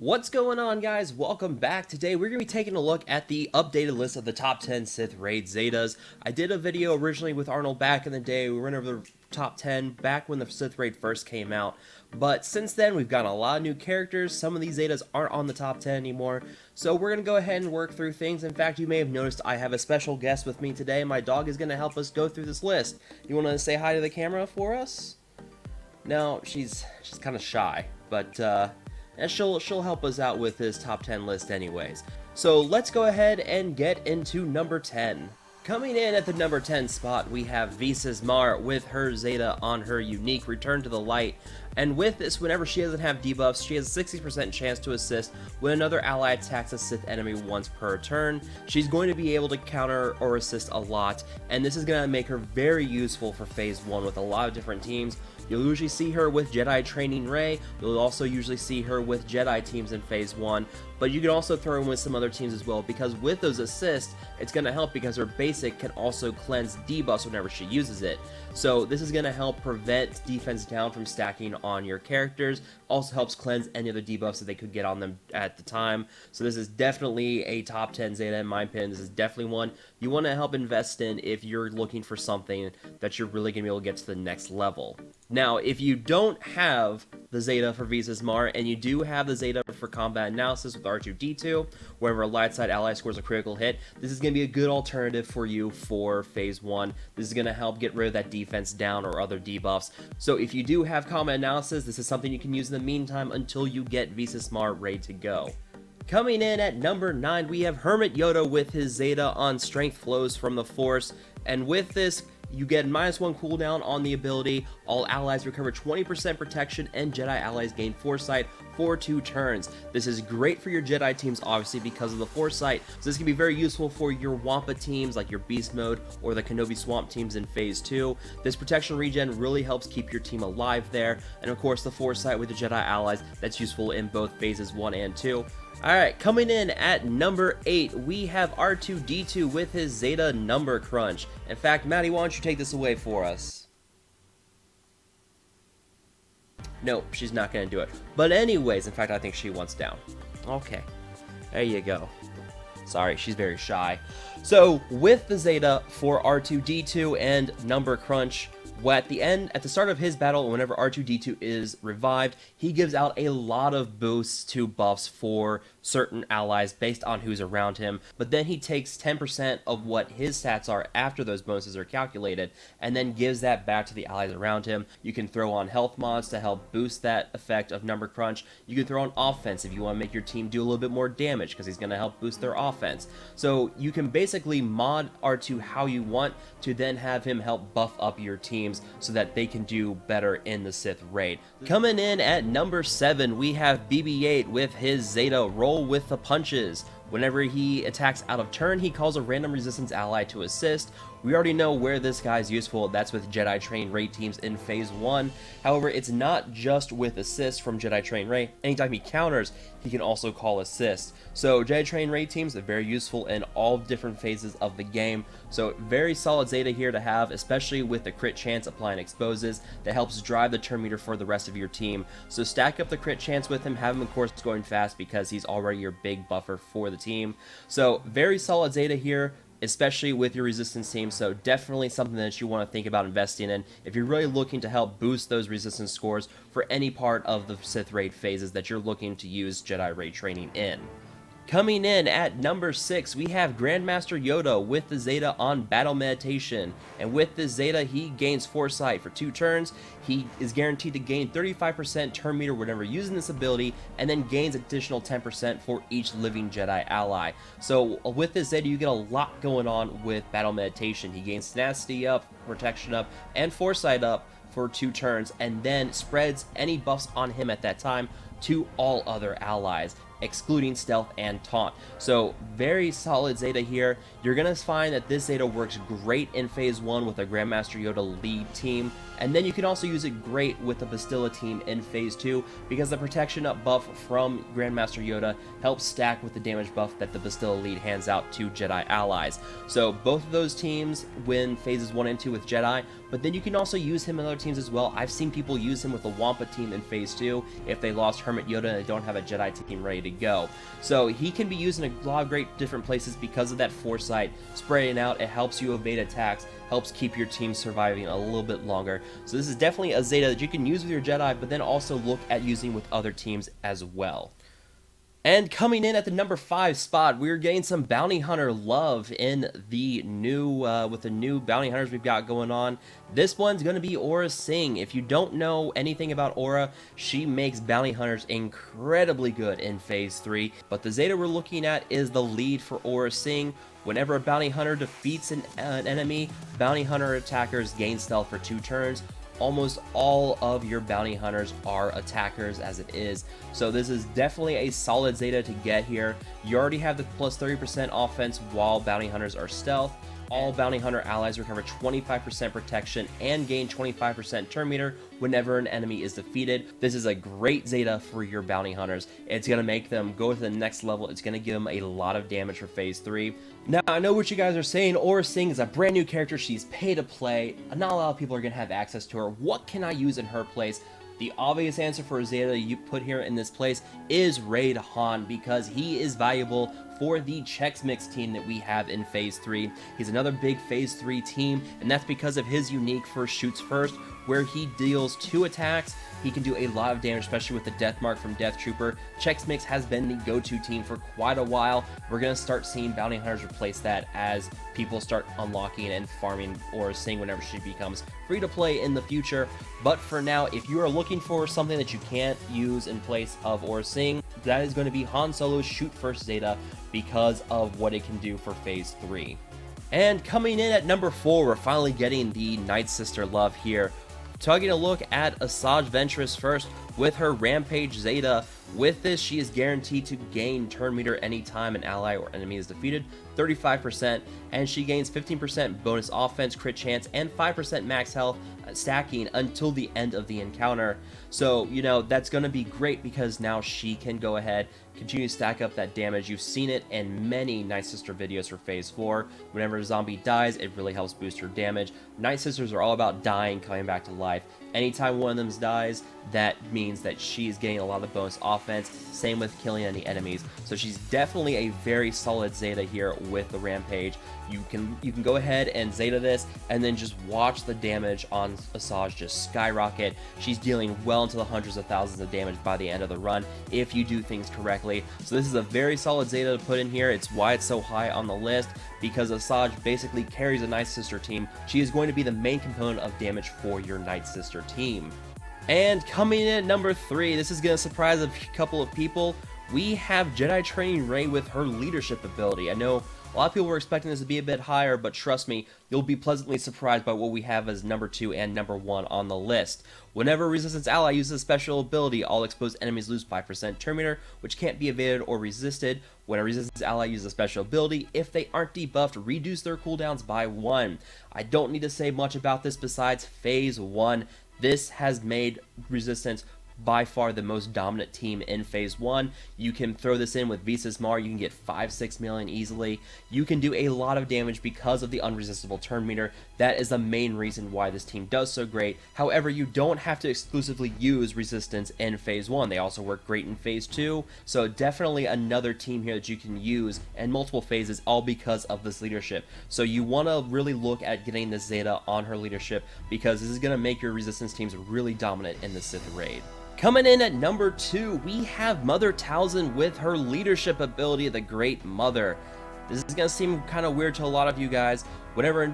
What's going on, guys? Welcome back. Today we're going to be taking a look at the updated list of the top 10 Sith Raid Zetas. I did a video originally with Arnold back in the day. We went over the top 10 back when the Sith Raid first came out. But since then, we've gotten a lot of new characters. Some of these Zetas aren't on the top 10 anymore. So we're going to go ahead and work through things. In fact, you may have noticed I have a special guest with me today. My dog is going to help us go through this list. You want to say hi to the camera for us? No, she's kind of shy, but and she'll help us out with this top 10 list anyways. So let's go ahead and get into number 10. Coming in at the number 10 spot, we have Ventress with her Zeta on her unique Return to the Light. And with this, whenever she doesn't have debuffs, she has a 60% chance to assist when another ally attacks a Sith enemy once per turn. She's going to be able to counter or assist a lot, and this is going to make her very useful for Phase 1 with a lot of different teams. You'll usually see her with Jedi Training Rey. You'll also usually see her with Jedi teams in Phase 1, but you can also throw in with some other teams as well, because with those assists, it's going to help because her basic can also cleanse debuffs whenever she uses it. So this is going to help prevent defense down from stacking on your characters. Also helps cleanse any other debuffs that they could get on them at the time. So this is definitely a top 10 Zeta in my opinion. This is definitely one you want to help invest in if you're looking for something that you're really going to be able to get to the next level. Now, if you don't have the Zeta for Ventress and you do have the Zeta for combat analysis with R2-D2, whenever a light side ally scores a critical hit, this is going to be a good alternative for you for Phase 1. This is going to help get rid of that defense down or other debuffs. So if you do have combat analysis, this is something you can use in the meantime until you get Ventress ready to go. Coming in at number 9, we have Hermit Yoda with his Zeta on Strength Flows from the Force, and with this, you get -1 cooldown on the ability, all allies recover 20% protection, and Jedi allies gain Foresight for 2 turns. This is great for your Jedi teams, obviously, because of the Foresight, so this can be very useful for your Wampa teams, like your Beast Mode, or the Kenobi Swamp teams in Phase 2. This protection regen really helps keep your team alive there, and of course the Foresight with the Jedi allies, that's useful in both Phases 1 and 2. Alright, coming in at number 8, we have R2-D2 with his Zeta Number Crunch. In fact, Maddie, why don't you take this away for us? Nope, she's not going to do it. But anyways, in fact, I think she wants down. Okay, there you go. Sorry, she's very shy. So, with the Zeta for R2-D2 and Number Crunch, at the start of his battle, whenever R2-D2 is revived, he gives out a lot of boosts to buffs for certain allies based on who's around him, but then he takes 10% of what his stats are after those bonuses are calculated, and then gives that back to the allies around him. You can throw on health mods to help boost that effect of Number Crunch. You can throw on offense if you want to make your team do a little bit more damage, because he's going to help boost their offense. So you can basically mod R2 how you want to then have him help buff up your teams so that they can do better in the Sith Raid. Coming in at number 7, we have BB-8 with his Zeta Roll with the Punches. Whenever he attacks out of turn, he calls a random resistance ally to assist. We already know where this guy's useful. That's with Jedi Train Raid teams in Phase 1. However, it's not just with assists from Jedi Train Raid. Anytime he counters, he can also call assists. So Jedi Train Raid teams are very useful in all different phases of the game. So very solid Zeta here to have, especially with the crit chance applying exposes. That helps drive the turn meter for the rest of your team. So stack up the crit chance with him. Have him, of course, going fast because he's already your big buffer for the team. So very solid Zeta here, especially with your resistance team, so definitely something that you want to think about investing in if you're really looking to help boost those resistance scores for any part of the Sith Raid phases that you're looking to use Jedi Raid training in. Coming in at number 6, we have Grandmaster Yoda with the Zeta on Battle Meditation. And with this Zeta, he gains Foresight for 2 turns. He is guaranteed to gain 35% turn meter whenever using this ability, and then gains additional 10% for each living Jedi ally. So with this Zeta, you get a lot going on with Battle Meditation. He gains Tenacity up, Protection up, and Foresight up for 2 turns, and then spreads any buffs on him at that time to all other allies, excluding stealth and taunt. So very solid Zeta here. You're gonna find that this Zeta works great in Phase 1 with a Grandmaster Yoda lead team, and then you can also use it great with the Bastilla team in Phase 2 because the protection up buff from Grandmaster Yoda helps stack with the damage buff that the Bastilla lead hands out to Jedi allies. So both of those teams win Phases 1 and 2 with Jedi, but then you can also use him in other teams as well. I've seen people use him with the Wampa team in Phase 2 if they lost Hermit Yoda and they don't have a Jedi team ready to go. So he can be used in a lot of great different places because of that foresight. Spraying out, it helps you evade attacks, helps keep your team surviving a little bit longer. So this is definitely a Zeta that you can use with your Jedi, but then also look at using with other teams as well. And coming in at the number 5 spot, we're getting some bounty hunter love in the new with the new bounty hunters we've got going on. This one's going to be Aurra Sing. If you don't know anything about Aurra, she makes bounty hunters incredibly good in Phase 3. But the Zeta we're looking at is the lead for Aurra Sing. Whenever a bounty hunter defeats an enemy, bounty hunter attackers gain stealth for 2 turns. Almost all of your bounty hunters are attackers as it is, so this is definitely a solid Zeta to get here. You already have the plus 30% offense while bounty hunters are stealth. All bounty hunter allies recover 25% protection and gain 25% turn meter whenever an enemy is defeated. This is a great Zeta for your bounty hunters. It's going to make them go to the next level. It's going to give them a lot of damage for Phase 3. Now, I know what you guys are saying. Aurra Sing is a brand new character. She's pay to play. Not a lot of people are going to have access to her. What can I use in her place? The obvious answer for a Zeta you put here in this place is Raid Han, because he is valuable for the Chex Mix team that we have in Phase 3. He's another big Phase 3 team, and that's because of his unique first shoots first, where he deals 2 attacks. He can do a lot of damage, especially with the Death Mark from Death Trooper. Chex Mix has been the go-to team for quite a while. We're going to start seeing bounty hunters replace that as people start unlocking and farming Aurra Sing whenever she becomes free to play in the future. But for now, if you are looking for something that you can't use in place of Aurra Sing, that is going to be Han Solo's Shoot First Zeta because of what it can do for Phase 3. And coming in at number 4, we're finally getting the Night Sister love here. Taking a look at Asajj Ventress first with her Rampage Zeta. With this, she is guaranteed to gain turn meter anytime an ally or enemy is defeated, 35%, and she gains 15% bonus offense, crit chance, and 5% max health stacking until the end of the encounter. So, you know, that's going to be great because now she can go ahead, continue to stack up that damage. You've seen it in many Night Sister videos for Phase 4. Whenever a zombie dies, it really helps boost her damage. Night Sisters are all about dying, coming back to life. Anytime one of them dies, that means that she's getting a lot of bonus offense. Same with killing any enemies. So she's definitely a very solid Zeta here with the Rampage. You can go ahead and Zeta this and then just watch the damage on Asajj just skyrocket. She's dealing well into the hundreds of thousands of damage by the end of the run if you do things correctly. So this is a very solid Zeta to put in here. It's why it's so high on the list, because Asajj basically carries a Night Sister team. She is going to be the main component of damage for your Night Sister team. And coming in at number 3, this is going to surprise a couple of people. We have Jedi Training Rey with her leadership ability. I know a lot of people were expecting this to be a bit higher, but trust me, you'll be pleasantly surprised by what we have as number 2 and number 1 on the list. Whenever a Resistance ally uses a special ability, all exposed enemies lose 5% turn meter, which can't be evaded or resisted. When a Resistance ally uses a special ability, if they aren't debuffed, reduce their cooldowns by 1. I don't need to say much about this besides Phase 1. This has made Resistance by far the most dominant team in Phase 1. You can throw this in with Visas Mar, you can get 5-6 million easily. You can do a lot of damage because of the unresistible turn meter. That is the main reason why this team does so great. However, you don't have to exclusively use Resistance in Phase 1. They also work great in Phase 2, so definitely another team here that you can use in multiple phases, all because of this leadership. So you want to really look at getting the Zeta on her leadership, because this is going to make your Resistance teams really dominant in the Sith Raid. Coming in at number 2, we have Mother Talzin with her leadership ability, the Great Mother. This is going to seem kind of weird to a lot of you guys. Whenever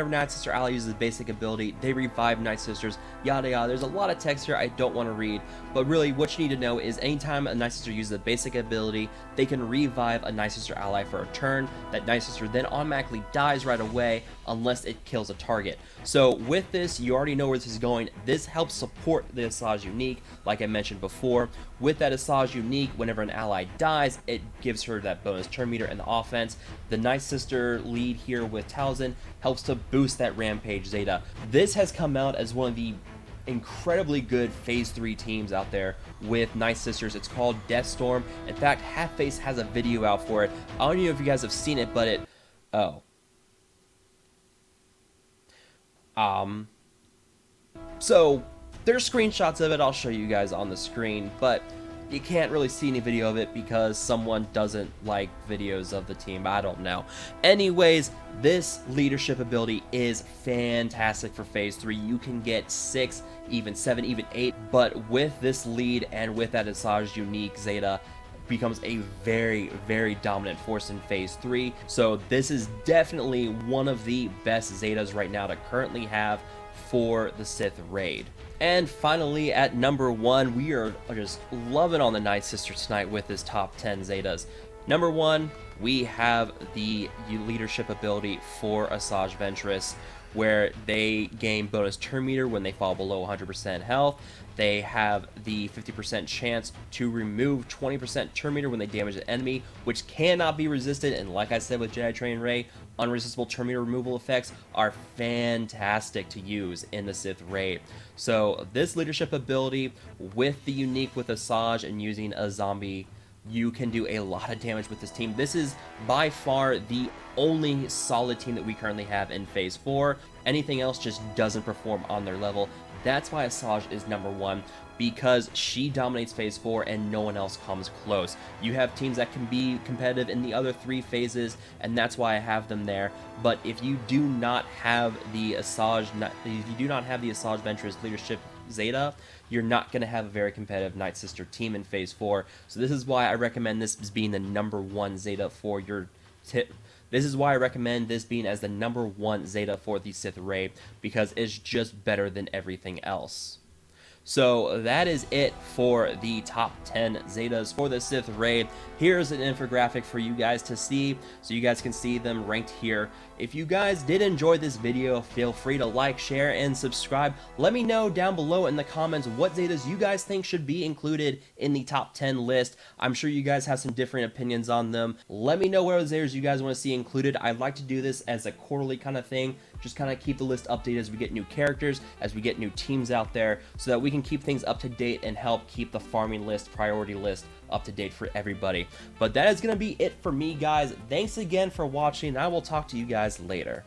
Night Sister ally uses basic ability, they revive Night Sisters, yada yada. There's a lot of text here I don't want to read, but really what you need to know is anytime a Night Sister uses a basic ability, they can revive a Night Sister ally for a turn. That Night Sister then automatically dies right away unless it kills a target. So with this, you already know where this is going. This helps support the Asajj unique, like I mentioned before. With that Asajj unique, whenever an ally dies, it gives her that bonus turn meter and the offense. The Night Sister lead here with Talzin helps to boost that Rampage Zeta. This has come out as one of the incredibly good Phase 3 teams out there with Night Sisters. It's called Deathstorm. In fact, Half-Face has a video out for it. I don't know if you guys have seen it, but So there's screenshots of it, I'll show you guys on the screen, but you can't really see any video of it because someone doesn't like videos of the team. I don't know. Anyways, this leadership ability is fantastic for phase 3. You can get 6, even 7, even 8, but with this lead and with that Asajj unique, Zeta becomes a very, very dominant force in phase 3. So this is definitely one of the best Zetas right now to currently have for the Sith Raid. And finally, at number 1, we are just loving on the Night Sister tonight with this top 10 Zetas. Number 1, we have the leadership ability for Asajj Ventress, where they gain bonus turn meter when they fall below 100% health. They have the 50% chance to remove 20% turn meter when they damage an enemy, which cannot be resisted. And like I said with Jedi Training Ray, unresistible turn meter removal effects are fantastic to use in the Sith Raid. So this leadership ability with the unique with Asajj and using a zombie, you can do a lot of damage with this team. This is by far the only solid team that we currently have in phase 4. Anything else just doesn't perform on their level. That's why Asajj is number 1, because she dominates phase 4 and no one else comes close. You have teams that can be competitive in the other 3 phases, and that's why I have them there. But if you do not have the Asajj Ventress leadership Zeta, you're not going to have a very competitive Night Sister team in phase 4. So this is why I recommend this as being the number 1 Zeta for your This is why I recommend this being as the number 1 Zeta for the Sith Raid, because it's just better than everything else. So that is it for the top 10 Zetas for the Sith Raid. Here's an infographic for you guys to see, so you guys can see them ranked here. If you guys did enjoy this video, feel free to like, share, and subscribe. Let me know down below in the comments what Zetas you guys think should be included in the top 10 list. I'm sure you guys have some different opinions on them. Let me know what Zetas you guys want to see included. I'd like to do this as a quarterly kind of thing, just kind of keep the list updated as we get new characters, as we get new teams out there, so that we can keep things up to date and help keep the farming list, priority list up to date for everybody. But that is going to be it for me, guys. Thanks again for watching, and I will talk to you guys later.